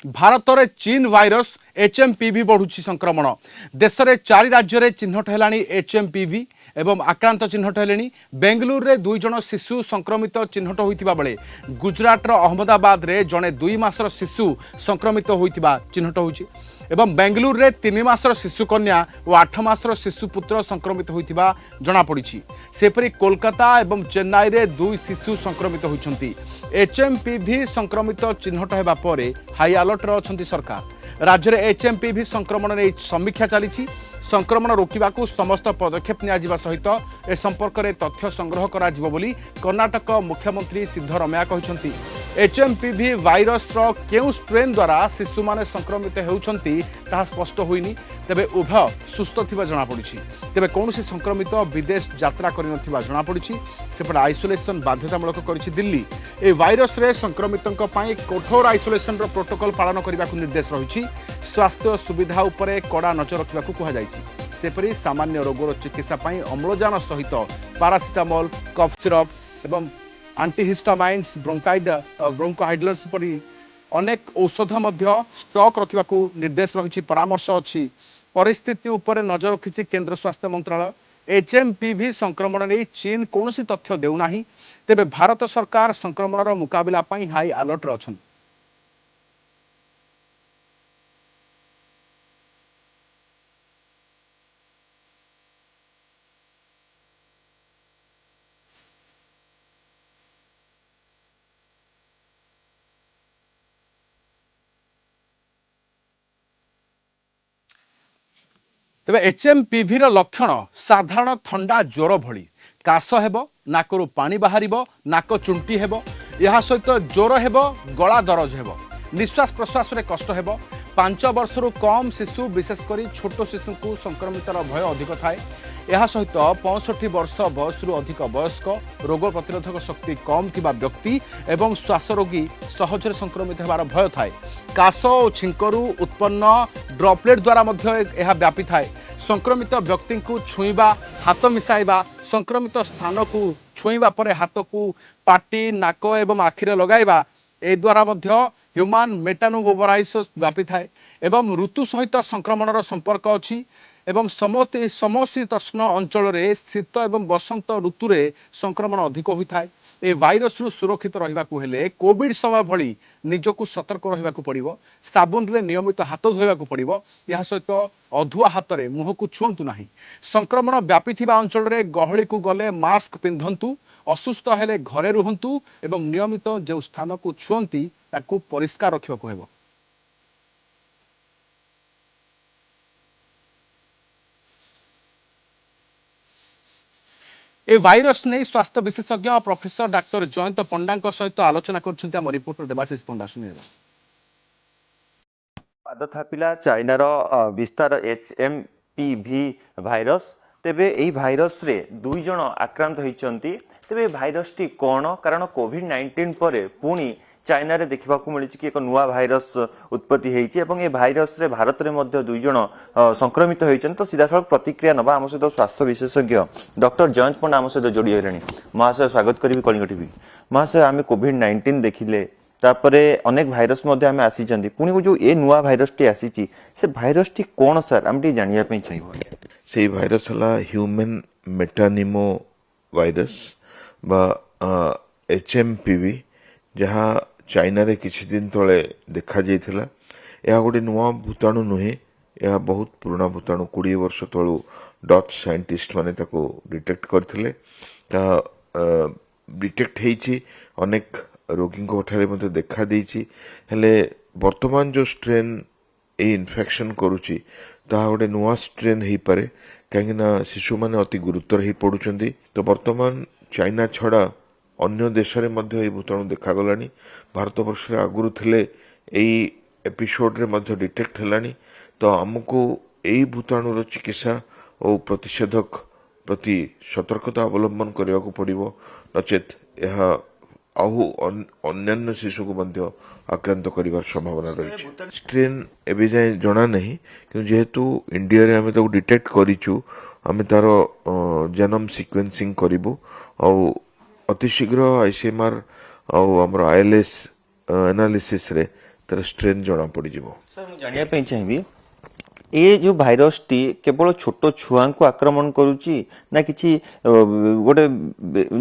भारत में चीन virus HMPV बढ़ुची संक्रमण देश में 4 राज्य में चिन्हट है एचएमपीवी एवं आक्रांत चिन्हट है बेंगलुरु में 2 जन शिशु संक्रमित चिन्हट होता बेले गुजरात अहमदाबाद में जड़े 2 मासर शिशु संक्रमित होता चिन्हट होती एवं बेंगलुरु में 3 मासर शिशु कन्या और 8 मासर शिशु पुत्र संक्रमित होता जमापड़ी सेपरी कोलकाता और चेन्नई में 2 शिशु संक्रमित होती एचएमपीवी संक्रमित चिन्हट होगा पर हाई अलर्ट अच्छा सरकार राज्य में एचएमपीवी संक्रमण नहीं समीक्षा चली संक्रमण रोकने समस्त पदक्षेप निया सहित ए संपर्क में तथ्य संग्रह करा बोली कर्णाटक मुख्यमंत्री सिद्धरमैया कहते एचएमपीवी वायरस केउ स्ट्रेन द्वारा शिशु माने संक्रमित होती स्पष्ट होइनी तेबे उभय सुस्थ थिबा जमापड़ी तेबे कौन संक्रमित विदेश यात्रा कर जमापड़ी सेपटे आइसोलेसन बाध्यतामूलक कर दिल्ली ए वायरस रे संक्रमितों पर कठोर आइसोलेसन प्रोटोकॉल पालन करने को निर्देश रही स्वास्थ्य सुविधा उपरे कड़ा नजर रखा कहुई सेपरी सामान्य रोगर चिकित्सा अम्लजान सहित पारासिटामोल कफ सिरप एवं एंटीहिस्टामाइन्स ब्रोंकोहाइड्लर्स परी अनेक औषध स्टॉक रखा निर्देश रही परामर्श अच्छी परिस्थिति उपर नजर रखी केंद्र स्वास्थ्य मंत्रालय एचएमपीवी संक्रमण नहीं चीन कौन तथ्य देउना तेबे भारत सरकार संक्रमण मुकाबला हाई अलर्ट अच्छा तेबे एचएमपीवी लक्षण साधारण थंडा ज्वर भली काश हेब नाकरू पानी बाहर नाक चुंटी हेब यह सहित ज्वर हेब गला दरज हेब निश्वास प्रश्वास में कष्ट हेब 5 वर्षरू कम शिशु विशेषकर छोट शिशु को संक्रमितर भय अधिक थाए यह सहित 65 वर्ष बयसरू अधिक वयस्क रोग प्रतिरोधक शक्ति कम थिबा व्यक्ति एवं श्वास रोगी सहजरे संक्रमित होबार भय थाए काश और छिंकरू उत्पन्न ड्रॉपलेट द्वारा यह व्यापी थाए संक्रमित व्यक्ति को छुईबा हाथ मिसाइबा संक्रमित स्थान को छुईबा परे हाथ को पाटी नाक एवं आखिरे लगाइबा ए द्वारा ह्यूमान मेटानोवायरस व्यापी थाए एवं ऋतु सहित संक्रमणर संपर्क अच्छी एवं समशीतोष्ण अंचल में शीत एवं बसंत ऋतु में संक्रमण अधिक होता है ए वायरस रु सुरक्षित रहा कोविड समय भली निजक सतर्क रहा पड़ो साबुन रे नियमित हाथ धोवा पड़ो यह सहित अधुआ हाथ में मुह को छुंतु ना संक्रमण व्यापी अंचल में गहली को गले मास्क पिंधतु असुस्थ हेले घरे रुहतु एवं नियमित जो स्थान को छुअंती ताकू परिष्कार रखा हेब ए वायरस नहीं स्वास्थ्य विशेषज्ञ प्रोफेसर डाक्टर जयंत पंडा सहित आलोचना कर रिपोर्टर देवाशीष पंडा सुनिए पाद थापिला चाइनार विस्तार एचएमपीवी भाइरस तेबे एई भाइरस रे 2 जन आक्रांत होइचंती तेबे भाइरस टी कोन कारण कोविड-19 परे पुणी चाइना रे देखा मिली कि एक नुआ भाइरस उत्पत्ति होती है ये भाइरस रे भारत रे मध्य 2 जन संक्रमित होती तो सीधा सड़क प्रतिक्रिया नवा आम सहित स्वास्थ्य विशेषज्ञ डॉक्टर जयंत पंडा आम सहित जोड़ी होनी महाशय स्वागत करी कलिंग टीवी महाशय आम कोविड-19 देखिले तापरे अनेक भाइरस मध्य आम आसी पुणी जो ए नुआ भाइरस टी आसी से भाइरस टी कौन सर आम जानिया चाहिए से भाइरस है ह्यूमन मेटानिमो वायरस बा एचएमपीवी जहाँ चाइना रे किछि दिन तले देखा जाइथिला यह गोटे नुआ भूताणु नुहे यह बहुत पुराना भूताणु 20 वर्ष तलू डच साइंटिस्ट माने ताको डिटेक्ट करथिले ता डिटेक्ट हेछि अनेक रोगी को ठारे मते देखा देछि हेले वर्तमान जो स्ट्रेन ए इन्फेक्शन करूछि ता गोटे नुआ स्ट्रेन हेइ पारे काहेकिना शिशु माने अति गुरुतर हेइ पडुचंदी तो वर्तमान चाइना छड़ा अन्य देश रे मध्य ए भूताणु देखागलानी भारत वर्ष आगुरी थे यही एपिसोड रे मध्य डिटेक्ट हेलानी तो आमको यही भूताणुर चिकित्सा और प्रतिषेधक प्रति सतर्कता अवलंबन करने को पड़ो नचेत यह आहु अन्य शिशु को मध्य आक्रांत कर संभावना रही स्ट्रेन एवं जाए जना नहीं कि जेहेतु इंडिया रे आम डिटेक्ट करूँ आम तार जेनोम सिक्वेन्सिंग करूँ अति शीघ्र आईसीएमआर आमर आईएलएस एनालिसिस रे ତାର ଷ୍ଟ୍ରେନ୍ ଜଣା ପଡ଼ିଯିବ। ସାର୍ ମୁଁ ଜାଣିବା ପାଇଁ ଚାହିଁବି ଏ ଯୋଉ ଭାଇରସଟି କେବଳ ଛୋଟ ଛୁଆଙ୍କୁ ଆକ୍ରମଣ କରୁଛି ନା କିଛି ଗୋଟେ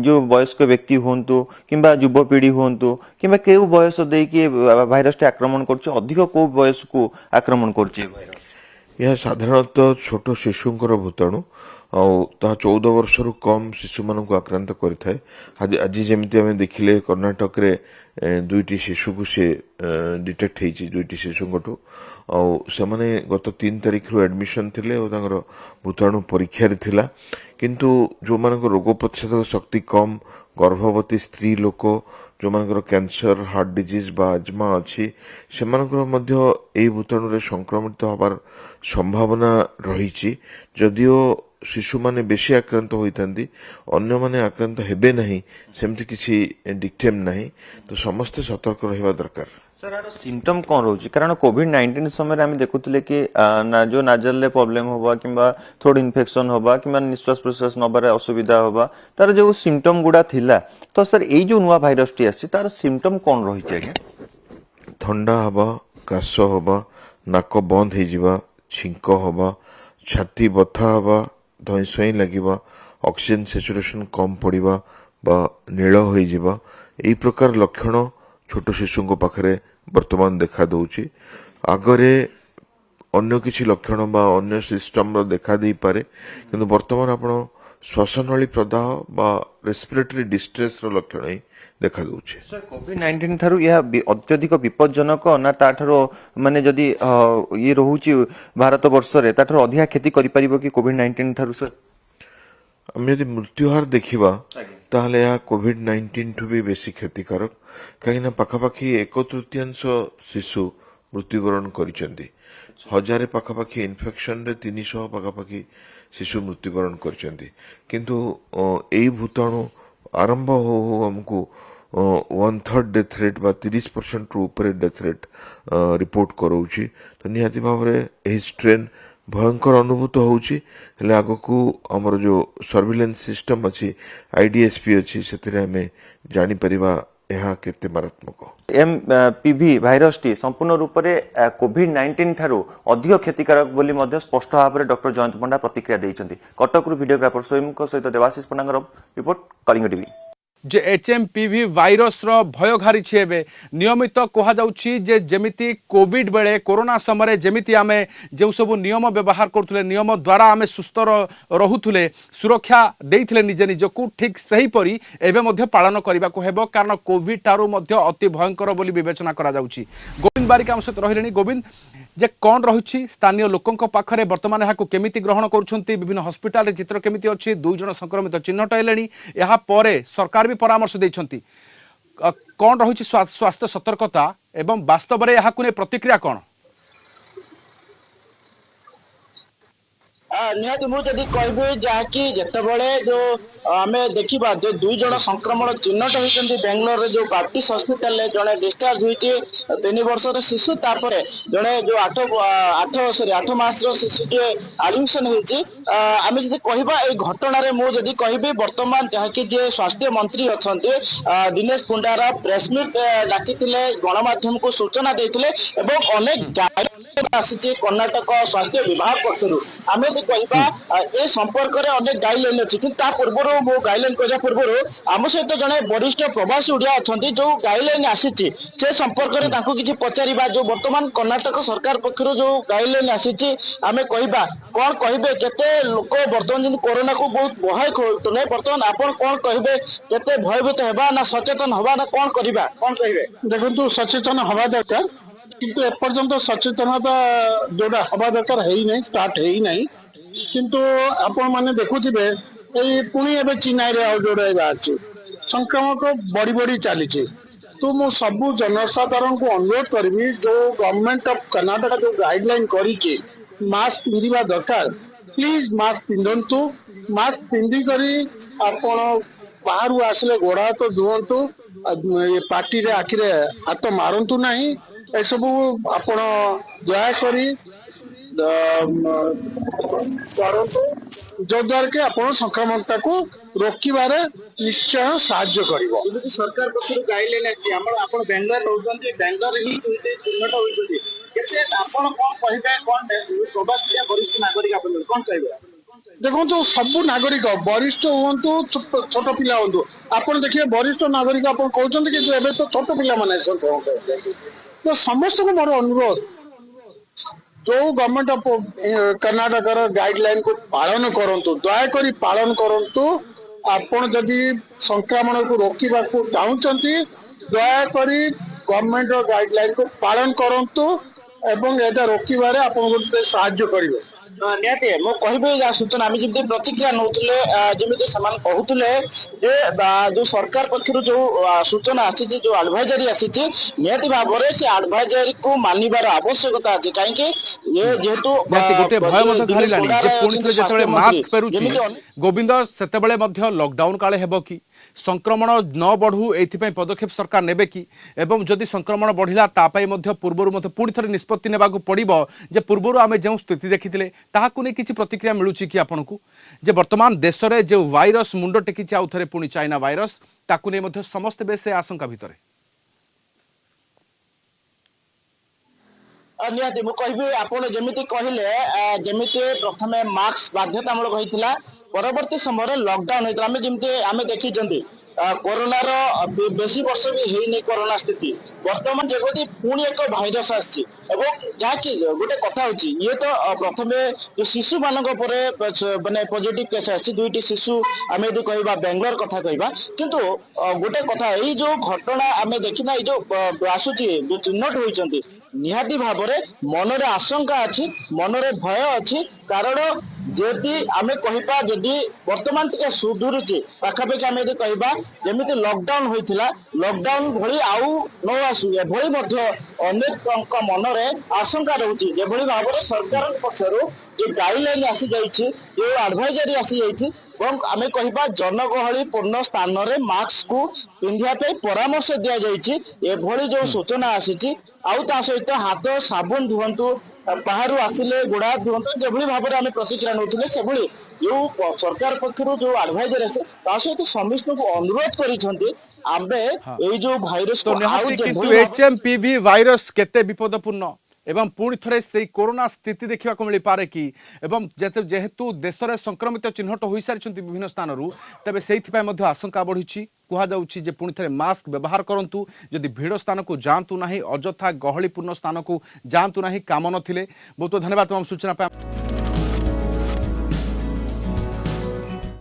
ଯୋଉ ବୟସ୍କ ବ୍ୟକ୍ତି ହୁଅନ୍ତୁ କିମ୍ବା ଯୁବପିଢ଼ି ହୁଅନ୍ତୁ କିମ୍ବା କେଉଁ ବୟସ ଦେଇକି ଭାଇରସଟି ଆକ୍ରମଣ କରୁଛି, ଅଧିକ କୋଉ ବୟସକୁ ଆକ୍ରମଣ କରୁଛି ଏ ଭାଇରସ? ଏହା ସାଧାରଣତଃ ଛୋଟ ଶିଶୁଙ୍କର ଭୂତାଣୁ ଆଉ ତାହା 14 ବର୍ଷରୁ କମ୍ ଶିଶୁମାନଙ୍କୁ ଆକ୍ରାନ୍ତ କରିଥାଏ। ଆଜି ଯେମିତି ଆମେ ଦେଖିଲେ କର୍ଣ୍ଣାଟକରେ ଦୁଇଟି ଶିଶୁକୁ ସେ ଡିଟେକ୍ଟ ହେଇଛି, ଦୁଇଟି ଶିଶୁଙ୍କଠୁ। ଆଉ ସେମାନେ ଗତ 3 ତାରିଖରୁ ଆଡମିସନ୍ ଥିଲେ ଆଉ ତାଙ୍କର ଭୂତାଣୁ ପରୀକ୍ଷାରେ ଥିଲା। କିନ୍ତୁ ଯେଉଁମାନଙ୍କ ରୋଗ ପ୍ରତିଷେଧକ ଶକ୍ତି କମ୍, ଗର୍ଭବତୀ ସ୍ତ୍ରୀ ଲୋକ, ଯେଉଁମାନଙ୍କର କ୍ୟାନ୍ସର, ହାର୍ଟ ଡିଜିଜ୍ ବା ଆଜମା ଅଛି, ସେମାନଙ୍କର ମଧ୍ୟ ଏହି ଭୂତାଣୁରେ ସଂକ୍ରମିତ ହେବାର ସମ୍ଭାବନା ରହିଛି। ଯଦିଓ ଶିଶୁମାନେ ବେଶୀ ଆକ୍ରାନ୍ତ ହୋଇଥାନ୍ତି, ଅନ୍ୟମାନେ ଆକ୍ରାନ୍ତ ହେବେ ନାହିଁ ସେମିତି କିଛି ଡିକ୍ଟେମ୍ ନାହିଁ। ତ ସମସ୍ତେ ସତର୍କ ରହିବା ଦରକାର। ସାର୍ ଆର ସିମ୍ପଟମ୍ କ'ଣ ରହୁଛି? କାରଣ କୋଭିଡ୍-19 ସମୟରେ ଆମେ ଦେଖୁଥିଲେ କି ଯୋଉ ନାଜଲରେ ପ୍ରୋବ୍ଲେମ୍ ହବା କିମ୍ବା ଥ୍ରୋଟ୍ ଇନଫେକ୍ସନ୍ ହବା କିମ୍ବା ନିଶ୍ୱାସ ପ୍ରଶ୍ୱାସ ନେବାରେ ଅସୁବିଧା ହବା, ତାର ଯୋଉ ସିମ୍ପଟମ୍ ଗୁଡ଼ା ଥିଲା, ତ ସାର୍ ଏଇ ଯୋଉ ନୂଆ ଭାଇରସଟି ଆସିଛି ତାର ସିମ୍ପଟମ୍ କ'ଣ ରହିଛି ଆଜ୍ଞା? ଥଣ୍ଡା ହେବା, କାଶ ହେବା, ନାକ ବନ୍ଦ ହେଇଯିବା, ଛିଙ୍କ ହେବା, ଛାତି ବଥା ହେବା, ଧଇଁସଇଁ ଲାଗିବା, ଅକ୍ସିଜେନ୍ ସାଚୁରେସନ୍ କମ୍ ପଡ଼ିବା ବା ନୀଳ ହୋଇଯିବା, ଏହି ପ୍ରକାର ଲକ୍ଷଣ ଛୋଟ ଶିଶୁଙ୍କ ପାଖରେ ବର୍ତ୍ତମାନ ଦେଖା ଦେଉଛି। ଆଗରେ ଅନ୍ୟ କିଛି ଲକ୍ଷଣ ବା ଅନ୍ୟ ସିଷ୍ଟମର ଦେଖା ଦେଇପାରେ, କିନ୍ତୁ ବର୍ତ୍ତମାନ ଆପଣ ଶ୍ୱାସନଳୀ ପ୍ରଦାହ ବା ରେସ୍ପିରେଟରୀ ଡିଷ୍ଟ୍ରେସର ଲକ୍ଷଣ ହିଁ ଦେଖା ଦେଉଛି। କୋଭିଡ୍-19 ଠାରୁ ଏହା ଅତ୍ୟଧିକ ବିପଜ୍ଜନକ ନା ତାଠାରୁ ମାନେ ଯଦି ଇଏ ରହୁଛି ଭାରତ ବର୍ଷରେ ତାଠାରୁ ଅଧିକା କ୍ଷତି କରିପାରିବ କି କୋଭିଡ୍-19 ଠାରୁ ସାର୍? ଆମେ ଯଦି ମୃତ୍ୟୁହାର ଦେଖିବା ତାହେଲେ ଏହା କୋଭିଡ୍-19 ଠୁ ବି ବେଶୀ କ୍ଷତିକାରକ, କାହିଁକିନା ପାଖାପାଖି 1/3 ଶିଶୁ ମୃତ୍ୟୁବରଣ କରିଛନ୍ତି। 1000 ପାଖାପାଖି ଇନଫେକ୍ସନରେ 300 ପାଖାପାଖି ଶିଶୁ ମୃତ୍ୟୁବରଣ କରିଛନ୍ତି। କିନ୍ତୁ ଏଇ ଭୂତାଣୁ ଆରମ୍ଭ ହଉ ହଉ ଆମକୁ 1/3 ଡେଥ୍ ରେଟ୍ ବା 30%ରୁ ଉପରେ ଡେଥ୍ ରେଟ୍ ରିପୋର୍ଟ କରାଉଛି। ତ ନିହାତି ଭାବରେ ଏହି ଷ୍ଟ୍ରେନ୍ ଭୟଙ୍କର ଅନୁଭୂତ ହେଉଛି। ହେଲେ ଆଗକୁ ଆମର ଯେଉଁ ସର୍ଭିଲାନ୍ସ ସିଷ୍ଟମ୍ ଅଛି, IDSP ଅଛି, ସେଥିରେ ଆମେ ଜାଣିପାରିବା ଏହା କେତେ ମାରାତ୍ମକ। MPV ଭାଇରସଟି ସମ୍ପୂର୍ଣ୍ଣ ରୂପରେ କୋଭିଡ୍-19 ଠାରୁ ଅଧିକ କ୍ଷତିକାରକ ବୋଲି ମଧ୍ୟ ସ୍ପଷ୍ଟ ଭାବରେ ଡକ୍ଟର ଜୟନ୍ତ ପଣ୍ଡା ପ୍ରତିକ୍ରିୟା ଦେଇଛନ୍ତି। କଟକରୁ ଭିଡ଼ିଓଗ୍ରାଫର ସ୍ୱୟଂଙ୍କ ସହିତ ଦେବାଶିଷ ପଣ୍ଡାଙ୍କର ରିପୋର୍ଟ, କଳିଙ୍ଗ ଟିଭି। जे HMPV भाइरस रो भय घारिछि एबे नियमित कहा जाउछि जे जेमिति कोविड बेले कोरोना समय जेमिति आमे जे सब नियम व्यवहार करथुले, नियम द्वारा आमे सुस्थ रहुथुले, सुरक्षा देइथिले निजे निजकु, ठीक सही परी एबे मध्य पालन करबा को हेबो, कारण कोविड टारु मध्य अति भयंकर बोली विवेचना करा जाउछि। गोविंद बारिक आम सहित रहिलेनी। गोविंद, जे कौन रही स्थानीय लोकों पाखरे वर्तमान यहाँ केमिति ग्रहण करुछंती, विभिन्न हस्पिटाल चित्र केमिति अछि, 2 जण संक्रमित चिन्हट हेलेनी, यहाँ परे सरकार भी परामर्श देइछंती, कौन रही स्वास्थ्य सतर्कता एवं वास्तव में यहाँ प्रतिक्रिया कौन? निहाती मुझे कहबी जहाँकि जितेबले जो आम देखा जो 2 जण संक्रमण चिन्हट होती बेंगलोर जो बाप्टिस्ट हॉस्पिटल जड़े डिस्चार्ज होती 3 वर्षर शिशु, तापर जड़े जो 8 मास शिशुटे आडमिशन होती। आम जी कहबा ये घटन मुझे कहबी बर्तमान जहाँकि जे स्वास्थ्य मंत्री अच्छा दिनेश पुंडारा प्रेसमिट डाकी गणमाध्यम को सूचना देते अनेक गाइडलाइन आसी कर्णाटक स्वास्थ्य विभाग पक्षर आम कहबा ए संपर्क में अनेक गाइडलाइन अच्छी कि पूर्व मो गाइडलाइन कहवा पूर्व आम सहित जड़े वरिष्ठ प्रवासी ओडिया अच्छा जो गाइडलाइन आसी से संपर्क में किसी पचार जो बर्तमान कर्णाटक सरकार पक्षर जो गाइडलाइन आसी आम कहबा कौन कहे केते लोक बर्तमान कोरोना को बहुत भय खोलते बर्तमान आपन कौन कहे केते भयभीत होगा ना सचेतन होगा ना कौन करबा कौन कहे? देखो सचेतन हवा दरकार किंतु एपर्यंत सचेतनता जोड़ा हवा दरकार है ही नहीं, स्टार्ट है ही नहीं। किंतु आपण माने देखुथिबे एई पुणी एबे चीना रे आउ जोड़े बाछि संक्रमण को बड़ी बड़ी चली। तो मु सबु जनसाधारण को अनुरोध करबी जो गवर्नमेंट ऑफ कर्नाटक जो गाइडलाइन करी मास्क पिंधिबा दरकार, प्लीज मास्क पिंधंतु। मास्क पिंधि करी आपण बाहर आसले गोड़ हाथ धुवंतु, पार्टी रे आखिरे हाथ मारंतु नहीं। ए सबु आपण दया करी करंतु जो द्वारा कि आपण संक्रमण को रोकिबारे ନିଶ୍ଚୟ ସାହାଯ୍ୟ କରିବ। ଯେମିତି ସରକାର ପକ୍ଷରୁ ଗାଇଡଲାଇନ ଅଛି ଆମର ଆପଣ ବାଙ୍ଗାଲୋର ରହୁଛନ୍ତି ବାଙ୍ଗାଲୋରରେ ହିଁ ଚିହ୍ନଟ ହୋଇଛନ୍ତି କେତେ ଆପଣ କଣ କହିବେ କଣ ପ୍ରବାସୀ ବରିଷ୍ଠ ନାଗରିକ ଆପଣ କଣ କହିବେ? ଦେଖନ୍ତୁ ସବୁ ନାଗରିକ ବରିଷ୍ଠ ହୁଅନ୍ତୁ ଛୋଟ ପିଲା ହୁଅନ୍ତୁ ଆପଣ ଦେଖିବେ ବରିଷ୍ଠ ନାଗରିକ ଆପଣ କହୁଛନ୍ତି କିନ୍ତୁ ଏବେ ତ ଛୋଟ ପିଲାମାନେ ତ ସମସ୍ତଙ୍କୁ ମୋର ଅନୁରୋଧ ଯୋଉ ଗଭର୍ଣ୍ଣମେଣ୍ଟ ଅଫ କର୍ଣ୍ଣାଟକର ଗାଇଡଲାଇନ କୁ ପାଳନ କରନ୍ତୁ ଦୟାକରି ପାଳନ କରନ୍ତୁ। ଆପଣ ଯଦି ସଂକ୍ରମଣକୁ ରୋକିବାକୁ ଚାହୁଁଛନ୍ତି ଦୟାକରି ଗଭର୍ଣ୍ଣମେଣ୍ଟ ର ଗାଇଡଲାଇନ କୁ ପାଳନ କରନ୍ତୁ ଏବଂ ଏଇଟା ରୋକିବାରେ ଆପଣଙ୍କୁ ଟିକେ ସାହାଯ୍ୟ କରିବେ। ନିହାତି ମୁଁ କହିବି ଯାହା ସୂଚନା ଆମେ ଯେମିତି ପ୍ରତିକ୍ରିୟା ନଉଥିଲେ ଯେମିତି ସେମାନେ କହୁଥିଲେ ଯେ ଯୋଉ ସରକାର ପକ୍ଷରୁ ଯୋଉ ସୂଚନା ଆସିଛି ଯୋଉ ଆଡଭାଇଜରୀ ଆସିଛି ନିହାତି ଭାବରେ ସେ ଆଡଭାଇଜରୀ କୁ ମାନିବାର ଆବଶ୍ୟକତା ଅଛି କାହିଁକି ଯେହେତୁ ନିହାତି ଗୋଟିଏ ଭୟ ମଧ୍ୟ ଦିନେଶ ଘାରିଲାଣି ଗୌଡ଼ା ଯେ ରାୟ ପୁଣି ଅଛନ୍ତି ଥରେ ଯେତେବେଳେ ସ୍ୱାସ୍ଥ୍ୟମନ୍ତ୍ରୀ ମାସ୍କ ଫେରୁଛି ଯେମିତି ଗୋବିନ୍ଦ ସେତେବେଳେ ମଧ୍ୟ ଲକଡାଉନ କାଳେ ହେବ କି ସଂକ୍ରମଣ ନ ବଢୁ ଏଇଥିପାଇଁ ପଦକ୍ଷେପ ସରକାର ନେବେ କି ଏବଂ ଯଦି ସଂକ୍ରମଣ ବଢିଲା ତା ପାଇଁ ମଧ୍ୟ ପୂର୍ବରୁ ମଧ୍ୟ ପୁଣି ଥରେ ନିଷ୍ପତ୍ତି ନେବାକୁ ପଡିବ ଯେ ପୂର୍ବରୁ ଆମେ ଯେଉଁ ସ୍ଥିତି ଦେଖିଥିଲେ ତାହାକୁ ନେଇ କିଛି ପ୍ରତିକ୍ରିୟା ମିଳୁଛି କି ଆପଣଙ୍କୁ ଯେ ବର୍ତ୍ତମାନ ଦେଶରେ ଯେଉଁ ଭାଇରସ ମୁଣ୍ଡ ଟେକିଛି ଆଉ ଥରେ ପୁଣି ଚାଇନା ଭାଇରସ ତାକୁ ନେଇ ମଧ୍ୟ ସମସ୍ତେ ବେଶ ଆଶଙ୍କା ଭିତରେ। ନିହାତି ମୁଁ କହିବି ଆପଣ ଯେମିତି କହିଲେ ଯେମିତି ପ୍ରଥମେ ମାସ୍କ ବାଧ୍ୟତାମୂଳକ ହେଇଥିଲା ପରବର୍ତ୍ତୀ ସମୟରେ ଲକଡାଉନ ହେଇଥିଲା ଆମେ ଯେମିତି ଆମେ ଦେଖିଛନ୍ତି କରୋନାର ବେଶୀ ବର୍ଷ ବି ହେଇନି କରୋନା ସ୍ଥିତି ବର୍ତ୍ତମାନ ଯେମିତି ପୁଣି ଏକ ଭାଇରସ ଆସିଛି ଏବଂ ଯାହାକି ଗୋଟେ କଥା ହଉଛି ଇଏ ତ ପ୍ରଥମେ ଯୋଉ ଶିଶୁ ମାନଙ୍କ ଉପରେ ମାନେ ପଜିଟିଭ କେସ୍ ଆସିଛି ଦୁଇଟି ଶିଶୁ ଆମେ ଯଦି କହିବା ବାଙ୍ଗାଲୋର କଥା କହିବା କିନ୍ତୁ ଗୋଟେ କଥା ଏଇ ଯୋଉ ଘଟଣା ଆମେ ଦେଖିନା ଏଇ ଯୋଉ ଆସୁଛି ଯୋଉ ଚିହ୍ନଟ ହୋଇଛନ୍ତି ନିହାତି ଭାବରେ ମନରେ ଆଶଙ୍କା ଅଛି ମନରେ ଭୟ ଅଛି କାରଣ ଯଦି ଆମେ କହିବା ଯଦି ବର୍ତ୍ତମାନ ଟିକେ ସୁଧୁରୁଛି ପାଖାପାଖି ଆମେ ଯଦି କହିବା ଯେମିତି ଲକଡାଉନ ହୋଇଥିଲା ଲକଡାଉନ ଭଳି ଆଉ ନ ଆସୁ ଏଭଳି ମଧ୍ୟ ଅନେକଙ୍କ ମନରେ ଆଶଙ୍କା ରହୁଛି ଯେଭଳି ଭାବରେ ସରକାରଙ୍କ ପକ୍ଷରୁ ଯୋଉ ଗାଇଡଲାଇନ ଆସିଯାଇଛି ଯୋଉ ଆଡଭାଇଜରୀ ଆସିଯାଇଛି ଏବଂ ଆମେ କହିବା ଜନଗହଳି ପୂର୍ଣ୍ଣ ସ୍ଥାନରେ ମାସ୍କକୁ ପିନ୍ଧିବା ପାଇଁ ପରାମର୍ଶ ଦିଆଯାଇଛି ଏଭଳି ଯୋଉ ସୂଚନା ଆସିଛି ଆଉ ତା ସହିତ ହାତ ସାବୁନ ଧୁଅନ୍ତୁ ବାହାରୁ ଆସିଲେ ଗୋଡ ହାତ ଧୁଅନ୍ତୁ ଯେଭଳି ଭାବରେ ଆମେ ପ୍ରତିକ୍ରିୟା ନେଉଥିଲେ ସେଭଳି ଯୋଉ ସରକାର ପକ୍ଷରୁ ଯୋଉ ଆଡଭାଇଜର ଆସେ ତା ସହିତ ସମସ୍ତଙ୍କୁ ଅନୁରୋଧ କରିଛନ୍ତି ଆମେ ହଁ ଏଇ ଯୋଉ ଭାଇରସକୁ ତ ଆଉ ନିହାତି କିନ୍ତୁ ଯେଭଳି ଭାବରେ HMPV ଭାଇରସ କେତେ ବିପଦପୂର୍ଣ୍ଣ ଏବଂ ପୁଣି ଥରେ সেই করোনা স্থিতি ଦେଖିବାକୁ ମିଳିପାରେ କି ଏବଂ ଯେହେତୁ ଦେଶରେ ସଂକ୍ରମିତ ଚିହ୍ନଟ ହୋଇସାରିଛନ୍ତି ବିଭିନ୍ନ ସ୍ଥାନରୁ ତେବେ ସେଇଥିପାଇଁ ମଧ୍ୟ ଆଶଙ୍କା ବଢ଼ିଛି କୁହାଯାଉଛି ଯେ ପୁଣି ଥରେ ମାସ୍କ ବ୍ୟବହାର କରନ୍ତୁ ଯଦି ଭିଡ଼ ସ୍ଥାନକୁ ଯାଆନ୍ତୁ ନାହିଁ ଅଯଥା ଗହଳିପୂର୍ଣ୍ଣ ସ୍ଥାନକୁ ଯାଆନ୍ତୁ ନାହିଁ କାମ ନଥିଲେ ବହୁତ ବହୁତ ଧନ୍ୟବାଦ ତମାମ ସୂଚନା ପାଇଁ।